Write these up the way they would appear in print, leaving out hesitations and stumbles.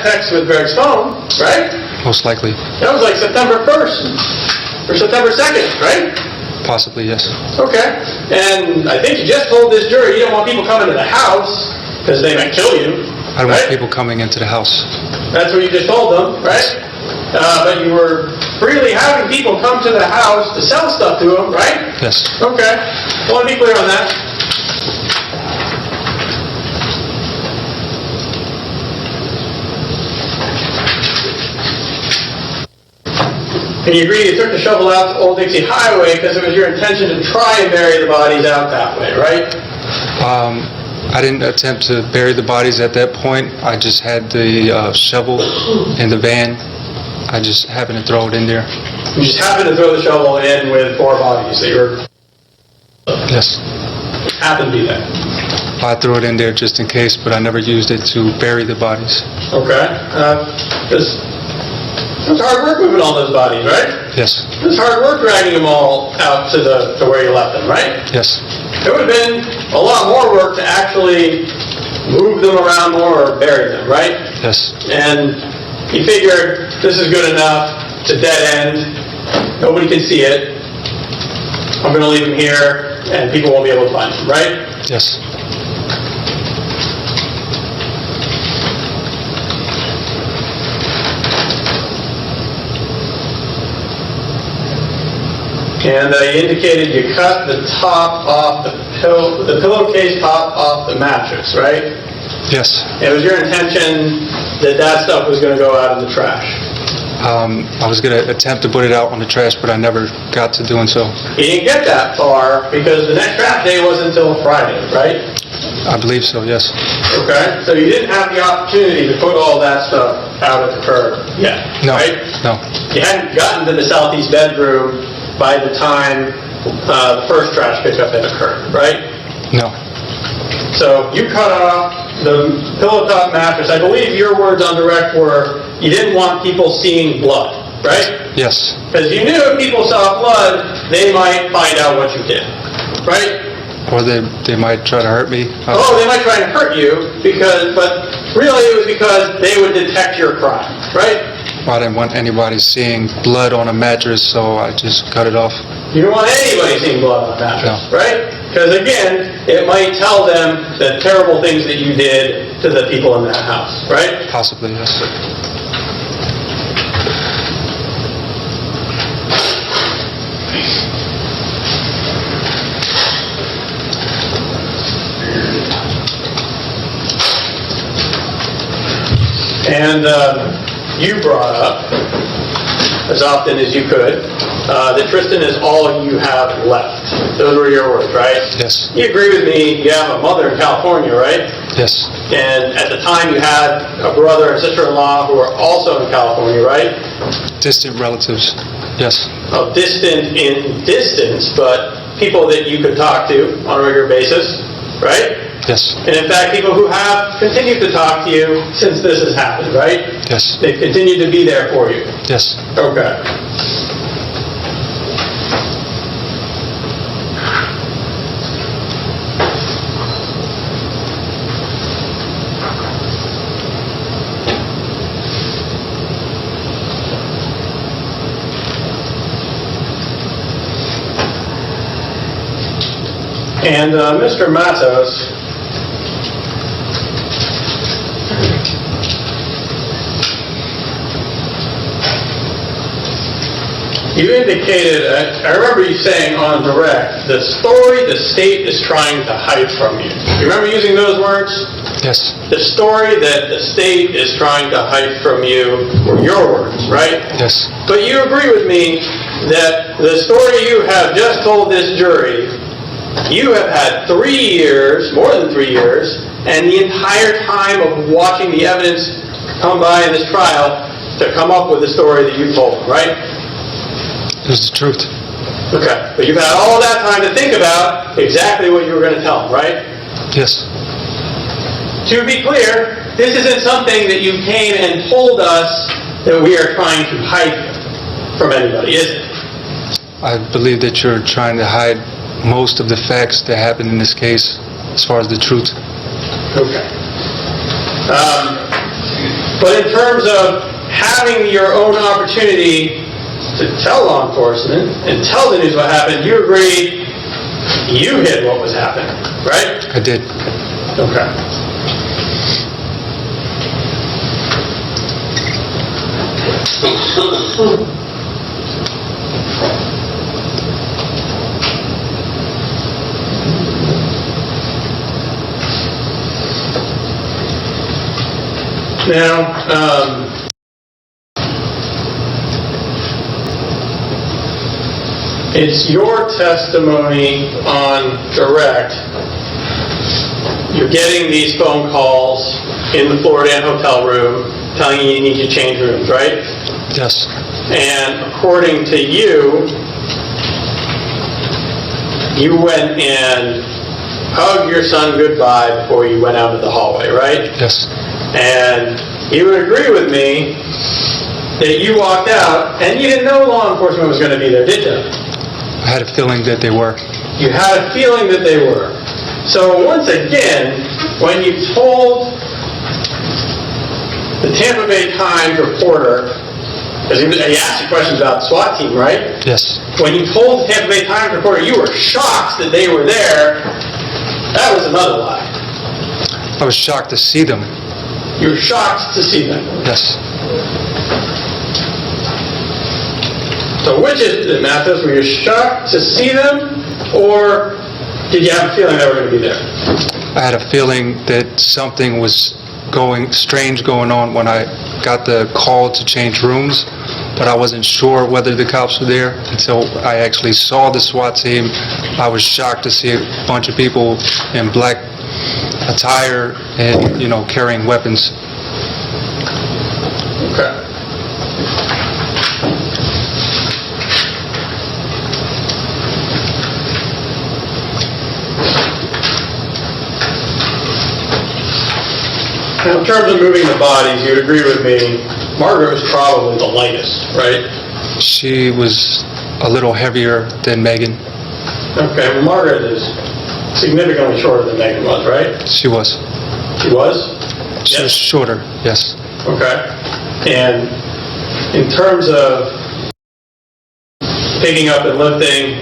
that text with Greg's phone, right? Most likely. That was like September 1st or September 2nd, right? Possibly, yes. Okay. And I think you just told this jury you don't want people coming to the house because they might kill you. I don't right? want people coming into the house. That's what you just told them, right? But you were freely having people come to the house to sell stuff to them, right? Yes. Okay. I want to be clear on that. And you agree you took the shovel out to Old Dixie Highway because it was your intention to try and bury the bodies out that way, right? I didn't attempt to bury the bodies at that point. I just had the shovel in the van. I just happened to throw it in there. You just happened to throw the shovel in with 4 bodies. So you were... Yes. Happened to be there. I threw it in there just in case, but I never used it to bury the bodies. Okay. It was hard work moving all those bodies, right? Yes. It was hard work dragging them all out to where you left them, right? Yes. It would have been a lot more work to actually move them around more or bury them, right? Yes. And you figured this is good enough. It's a dead end. Nobody can see it. I'm going to leave them here, and people won't be able to find them, right? Yes. And you indicated you cut the top off the pillowcase top off the mattress, right? Yes. It was your intention that stuff was going to go out in the trash. I was going to attempt to put it out on the trash, but I never got to doing so. You didn't get that far because the next trash day wasn't until Friday, right? I believe so, yes. Okay, so you didn't have the opportunity to put all that stuff out at the curb yet, No. right? No. You hadn't gotten to the southeast bedroom by the time the first trash pickup had occurred, right? No. So you cut off the pillow top mattress. I believe your words on direct were you didn't want people seeing blood, right? Yes. Because you knew if people saw blood, they might find out what you did, right? Or they might try to hurt me. Oh, they might try and hurt you, but really it was because they would detect your crime, right? I didn't want anybody seeing blood on a mattress, so I just cut it off. You don't want anybody seeing blood on a mattress, No. right? Because again, it might tell them the terrible things that you did to the people in that house, right? Possibly, yes. And you brought up, as often as you could, that Tristan is all you have left. Those were your words, right? Yes. You agree with me, you have a mother in California, right? Yes. And at the time you had a brother and sister-in-law who were also in California, right? Distant relatives. Yes. Distant in distance, but people that you could talk to on a regular basis, right? Yes. And in fact, people who have continued to talk to you since this has happened, right? Yes. They've continued to be there for you. Yes. Okay. And Mr. Matos, you indicated, I remember you saying on direct, the story the state is trying to hide from you. You remember using those words? Yes. The story that the state is trying to hide from you were your words, right? Yes. But you agree with me that the story you have just told this jury, you have had 3 years, more than 3 years, and the entire time of watching the evidence come by in this trial to come up with the story that you told them, right? It was the truth. Okay. But you've had all that time to think about exactly what you were going to tell them, right? Yes. To be clear, this isn't something that you came and told us that we are trying to hide from anybody, is it? I believe that you're trying to hide most of the facts that happened in this case as far as the truth. Okay. But in terms of having your own opportunity to tell law enforcement and tell the news what happened, you agreed you hid what was happening, right? I did. Okay. Now, it's your testimony on direct. You're getting these phone calls in the Florida Inn hotel room telling you need to change rooms, right? Yes. And according to you, you went and hugged your son goodbye before you went out into the hallway, right? Yes. And you would agree with me that you walked out and you didn't know law enforcement was going to be there, did you? I had a feeling that they were. You had a feeling that they were. So once again, when you told the Tampa Bay Times reporter, because he asked you questions about the SWAT team, right? Yes. When you told the Tampa Bay Times reporter you were shocked that they were there, that was another lie. I was shocked to see them. You were shocked to see them. Yes. So which is it, Matos? Were you shocked to see them, or did you have a feeling they were going to be there? I had a feeling that something was strange going on when I got the call to change rooms, but I wasn't sure whether the cops were there until I actually saw the SWAT team. I was shocked to see a bunch of people in black attire and, carrying weapons. Okay. Now, in terms of moving the bodies, you would agree with me, Margaret was probably the lightest, right? She was a little heavier than Megan. Okay, well, Margaret is significantly shorter than Megan was, right? She was. She was? She was shorter, yes. Okay. And in terms of picking up and lifting,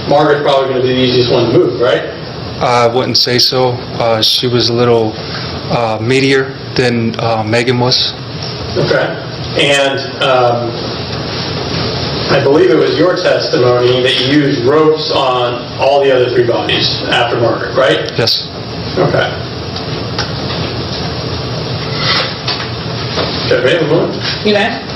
Margaret's probably going to be the easiest one to move, right? I wouldn't say so. She was a little meatier than Megan was. Okay. And I believe it was your testimony that you used ropes on all the other three bodies after Margaret, right? Yes. Okay. Okay, move on. You bet.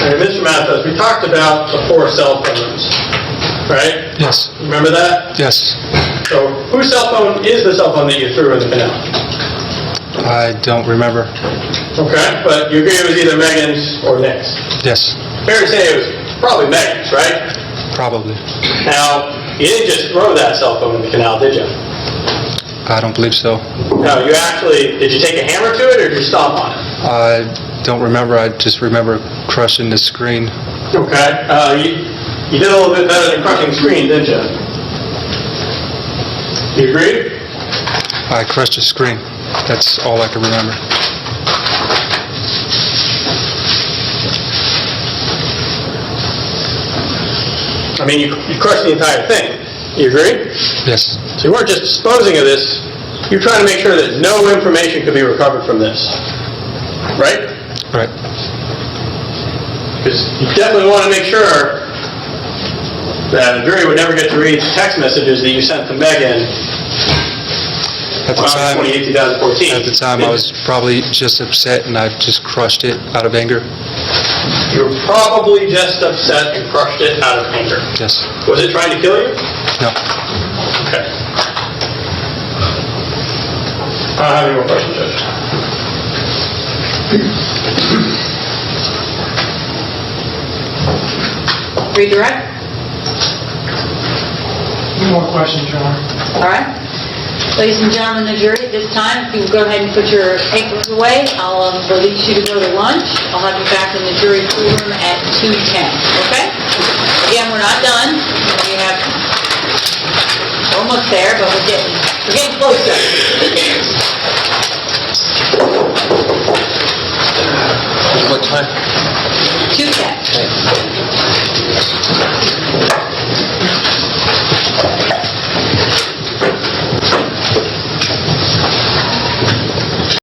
Okay, Mr. Matos, we talked about the 4 cell phones, right? Yes. Remember that? Yes. So, whose cell phone is the cell phone that you threw in the canal? I don't remember. Okay, but you agree it was either Megan's or Nick's? Yes. Fair to say it was probably Megan's, right? Probably. Now, you didn't just throw that cell phone in the canal, did you? I don't believe so. No, you actually, did you take a hammer to it or did you stomp on it? I don't remember. I just remember crushing the screen. Okay, you did a little bit better than crushing the screen, didn't you? You agree? I crushed the screen. That's all I can remember. I mean, you crushed the entire thing. You agree? Yes. So you weren't just disposing of this, you're trying to make sure that no information could be recovered from this. Right? Right. Because you definitely want to make sure that a jury would never get to read text messages that you sent to Megan At the on time, 28, 2014. at the time, I was probably just upset and I just crushed it out of anger. You were probably just upset and crushed it out of anger. Yes. Was it trying to kill you? No. Okay. I don't have any more questions, Judge. Redirect? No more questions, Your Honor. All right. Ladies and gentlemen of the jury, at this time, if you go ahead and put your papers away, I'll release you to go to lunch. I'll have you back in the jury pool room at 2:10, okay? Again, we're not done. We have, we're almost there, but we're getting closer. What time? 2:10.